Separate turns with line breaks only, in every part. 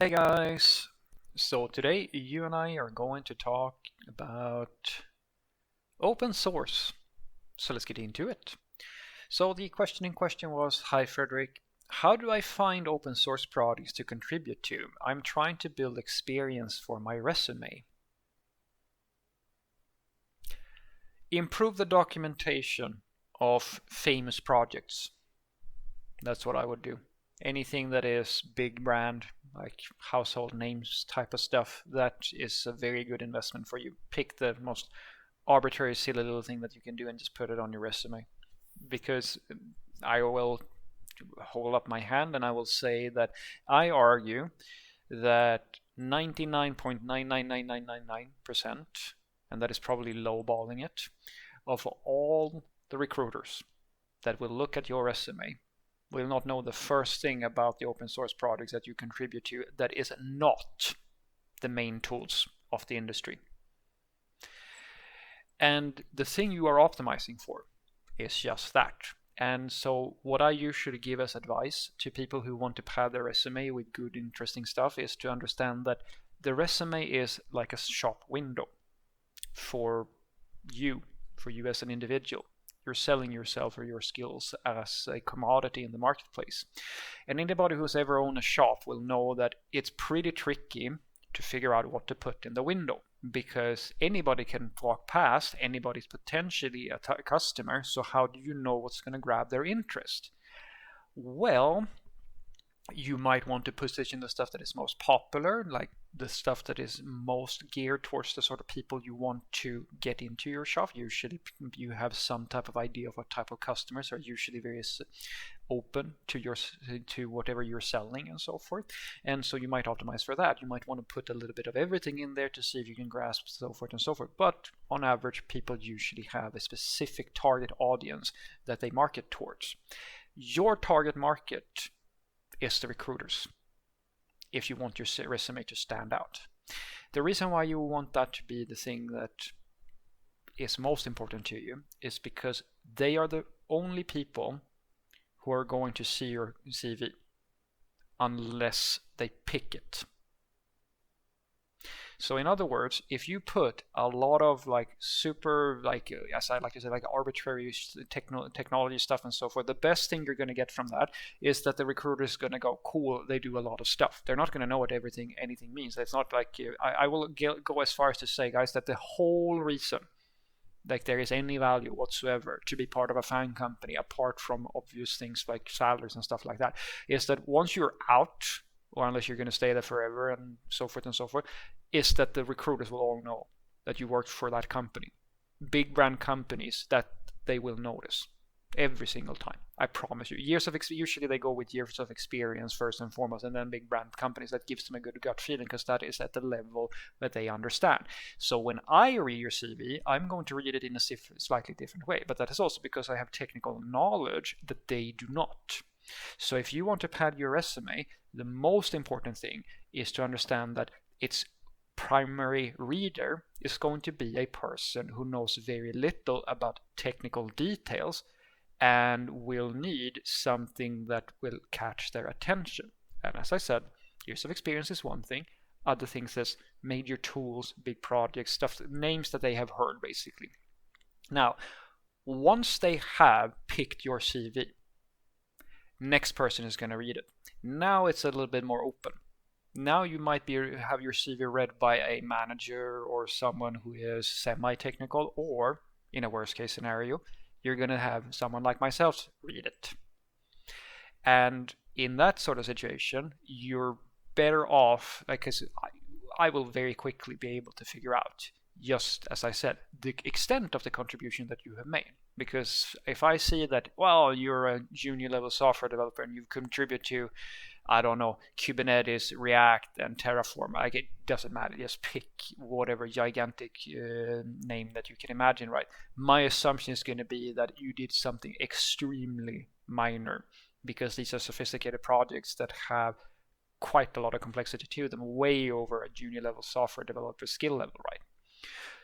Hey guys! So today you and I are going to talk about open source. So let's get into it. So the question in question was, hi Frederick, how do I find open source projects to contribute to? I'm trying to build experience for my resume. Improve the documentation of famous projects. That's what I would do. Anything that is big brand, like household names type of stuff, that is a very good investment for you. Pick the most arbitrary, silly little thing that you can do and just put it on your resume. Because I will hold up my hand and I will say that I argue that 99.99999%, and that is probably lowballing it, of all the recruiters that will look at your resume will not know the first thing about the open source projects that you contribute to that is not the main tools of the industry. And the thing you are optimizing for is just that. And so what I usually give as advice to people who want to pad their resume with good, interesting stuff is to understand that the resume is like a shop window for you as an individual. You're selling yourself or your skills as a commodity in the marketplace. And anybody who's ever owned a shop will know that it's pretty tricky to figure out what to put in the window, because anybody can walk past, anybody's potentially a customer, so how do you know what's going to grab their interest? Well, you might want to position the stuff that is most popular, like the stuff that is most geared towards the sort of people you want to get into your shop. Usually you have some type of idea of what type of customers are usually very open to whatever you're selling and so forth. And so you might optimize for that. You might want to put a little bit of everything in there to see if you can grasp so forth and so forth. But on average, people usually have a specific target audience that they market towards. Your target market is the recruiters, if you want your resume to stand out. The reason why you want that to be the thing that is most important to you is because they are the only people who are going to see your CV unless they pick it. So in other words, if you put a lot of super, as I like to say, arbitrary technology stuff and so forth, the best thing you're going to get from that is that the recruiter is going to go, cool, they do a lot of stuff. They're not going to know what anything means. It's not like I will go as far as to say, guys, that the whole reason there is any value whatsoever to be part of a FAANG company, apart from obvious things like salaries and stuff like that, is that once you're out, or unless you're going to stay there forever and so forth, is that the recruiters will all know that you worked for that company. Big brand companies, that they will notice every single time. I promise you. Usually they go with years of experience first and foremost, and then big brand companies, that gives them a good gut feeling because that is at the level that they understand. So when I read your CV, I'm going to read it in a slightly different way, but that is also because I have technical knowledge that they do not. So if you want to pad your resume, the most important thing is to understand that its primary reader is going to be a person who knows very little about technical details and will need something that will catch their attention. And as I said, years of experience is one thing. Other things is major tools, big projects, stuff, names that they have heard basically. Now, once they have picked your CV, next person is going to read it. Now it's a little bit more open. Now you might have your CV read by a manager or someone who is semi-technical, or in a worst case scenario, you're going to have someone like myself read it. And in that sort of situation, you're better off, because I will very quickly be able to figure out, just as I said, the extent of the contribution that you have made. Because if I see that, well, you're a junior level software developer and you contribute to, I don't know, Kubernetes, React, and Terraform, it doesn't matter. Just pick whatever gigantic name that you can imagine, right? My assumption is going to be that you did something extremely minor, because these are sophisticated projects that have quite a lot of complexity to them, way over a junior level software developer skill level, right?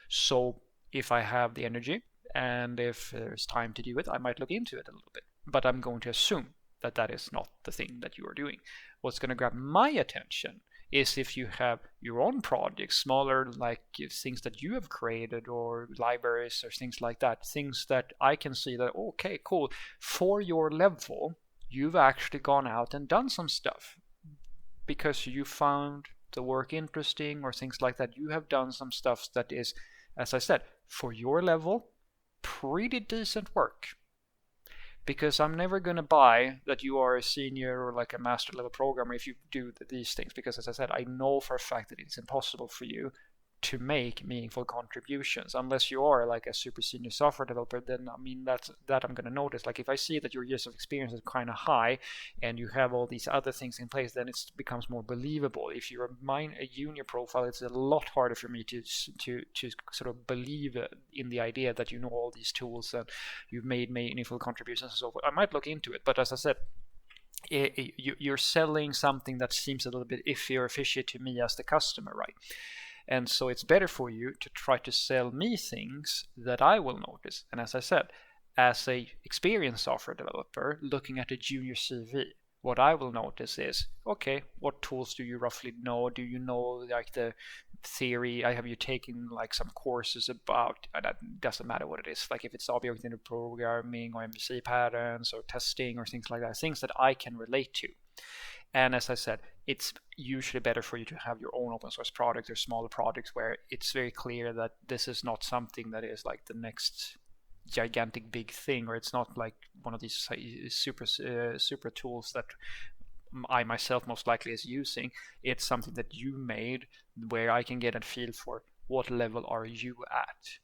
So if I have the energy and if there's time to do it, I might look into it a little bit. But I'm going to assume that that is not the thing that you are doing. What's going to grab my attention is if you have your own projects, smaller, like things that you have created, or libraries or things like that, things that I can see that, okay, cool, for your level, you've actually gone out and done some stuff because you found the work interesting or things like that. You have done some stuff that is, as I said, for your level, pretty decent work. Because I'm never going to buy that you are a senior or like a master level programmer if you do these things, because as I said, I know for a fact that it's impossible for you to make meaningful contributions unless you are like a super senior software developer. Then I mean, that I'm going to notice. Like if I see that your years of experience is kind of high and you have all these other things in place, then it becomes more believable. If you're a junior profile, it's a lot harder for me to sort of believe in the idea that you know all these tools and you've made meaningful contributions and so forth. I might look into it, but as I said, you're selling something that seems a little bit iffy or fishy to me as the customer, right? And so it's better for you to try to sell me things that I will notice. And as I said, as a experienced software developer looking at a junior CV, what I will notice is, okay, what tools do you roughly know? Do you know like the theory? Have you taken like some courses about, that doesn't matter what it is, like if it's object-oriented programming or MVC patterns or testing or things like that, things that I can relate to. And as I said, it's usually better for you to have your own open source product or smaller projects where it's very clear that this is not something that is like the next gigantic big thing, or it's not like one of these super tools that I myself most likely is using. It's something that you made where I can get a feel for what level are you at.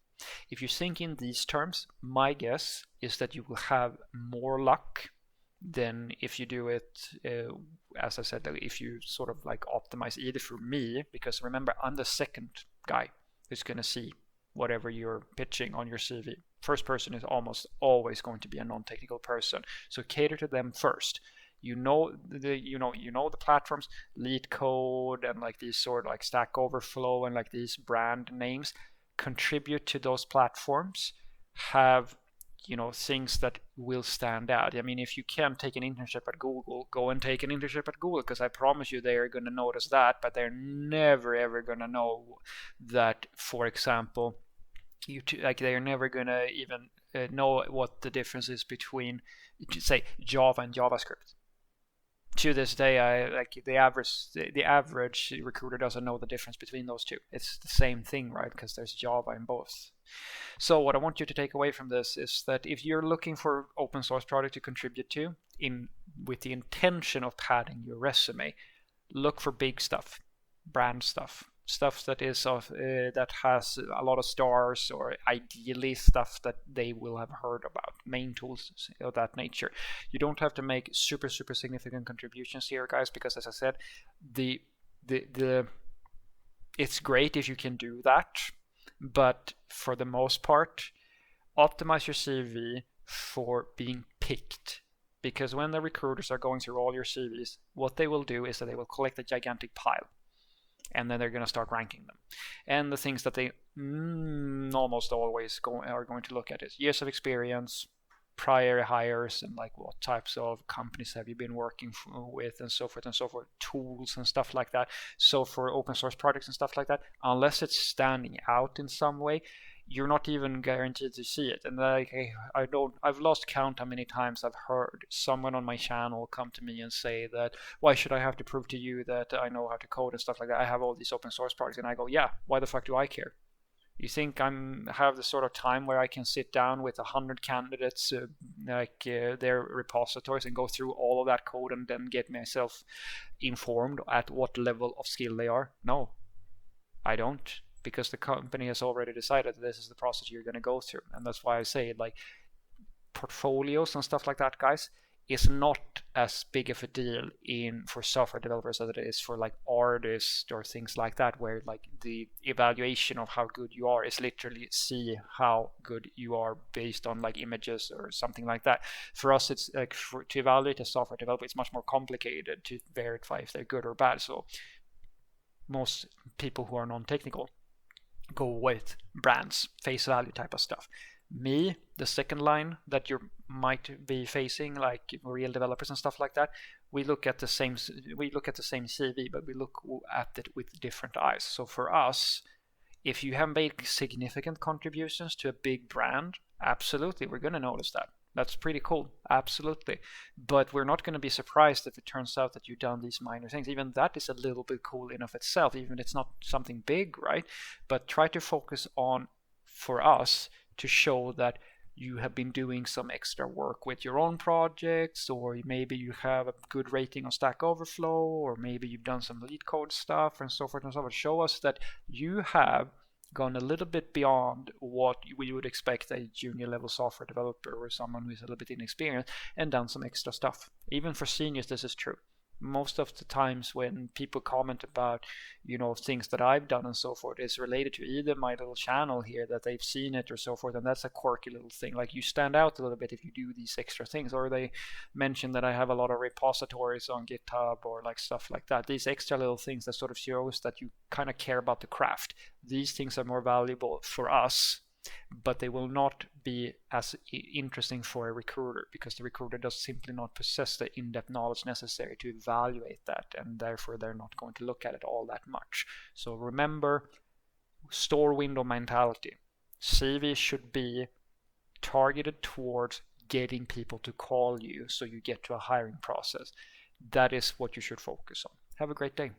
If you think in these terms, my guess is that you will have more luck than if you do it, as I said, if you sort of like optimize either for me, because remember, I'm the second guy who's going to see whatever you're pitching on your CV. First person is almost always going to be a non-technical person, so cater to them first. You know the platforms, LeetCode and like these sort of like Stack Overflow and like these brand names. Contribute to those platforms. Have things that will stand out. I mean, if you can take an internship at Google, go and take an internship at Google, because I promise you they are going to notice that, but they're never ever going to know that, for example, they're never going to even know what the difference is between, say, Java and JavaScript. To this day, the average recruiter doesn't know the difference between those two. It's the same thing, right? Because there's Java in both. So what I want you to take away from this is that if you're looking for open source project to contribute to with the intention of padding your resume, look for big stuff, brand stuff that is that has a lot of stars, or ideally stuff that they will have heard about, main tools of that nature. You don't have to make super significant contributions here, guys, because as I said, the it's great if you can do that, but for the most part, optimize your CV for being picked. Because when the recruiters are going through all your CVs, what they will do is that they will collect a gigantic pile, and then they're going to start ranking them. And the things that they almost always are going to look at is years of experience, prior hires, and like what types of companies have you been working with, and so forth, tools and stuff like that. So for open source projects and stuff like that, unless it's standing out in some way, you're not even guaranteed to see it. And like, I've lost count how many times I've heard someone on my channel come to me and say that, why should I have to prove to you that I know how to code and stuff like that? I have all these open source projects. And I go, yeah, why the fuck do I care? You think have the sort of time where I can sit down with 100 candidates, their repositories, and go through all of that code and then get myself informed at what level of skill they are? No, I don't. Because the company has already decided that this is the process you're going to go through. And that's why I say, like, portfolios and stuff like that, guys, is not as big of a deal for software developers as it is for like artists or things like that, where like the evaluation of how good you are is literally see how good you are based on like images or something like that. For us, it's like to evaluate a software developer, it's much more complicated to verify if they're good or bad. So most people who are non-technical go with brands, face value type of stuff. Me, the second line that you might be facing, like real developers and stuff like that, we look at the same CV, but we look at it with different eyes. So for us, if you have made significant contributions to a big brand, absolutely, we're going to notice that. That's pretty cool, absolutely. But we're not going to be surprised if it turns out that you've done these minor things. Even that is a little bit cool in of itself, even if it's not something big, right? But try to focus on, for us, to show that you have been doing some extra work with your own projects, or maybe you have a good rating on Stack Overflow, or maybe you've done some lead code stuff and so forth and so forth. Show us that you have gone a little bit beyond what we would expect a junior level software developer or someone who's a little bit inexperienced, and done some extra stuff. Even for seniors, this is true. Most of the times when people comment about, things that I've done and so forth, is related to either my little channel here that they've seen it or so forth, and that's a quirky little thing. Like, you stand out a little bit if you do these extra things, or they mention that I have a lot of repositories on GitHub or like stuff like that. These extra little things that sort of shows that you kind of care about the craft. These things are more valuable for us, but they will not be as interesting for a recruiter, because the recruiter does simply not possess the in-depth knowledge necessary to evaluate that, and therefore they're not going to look at it all that much. So remember, store window mentality. CV should be targeted towards getting people to call you so you get to a hiring process. That is what you should focus on. Have a great day.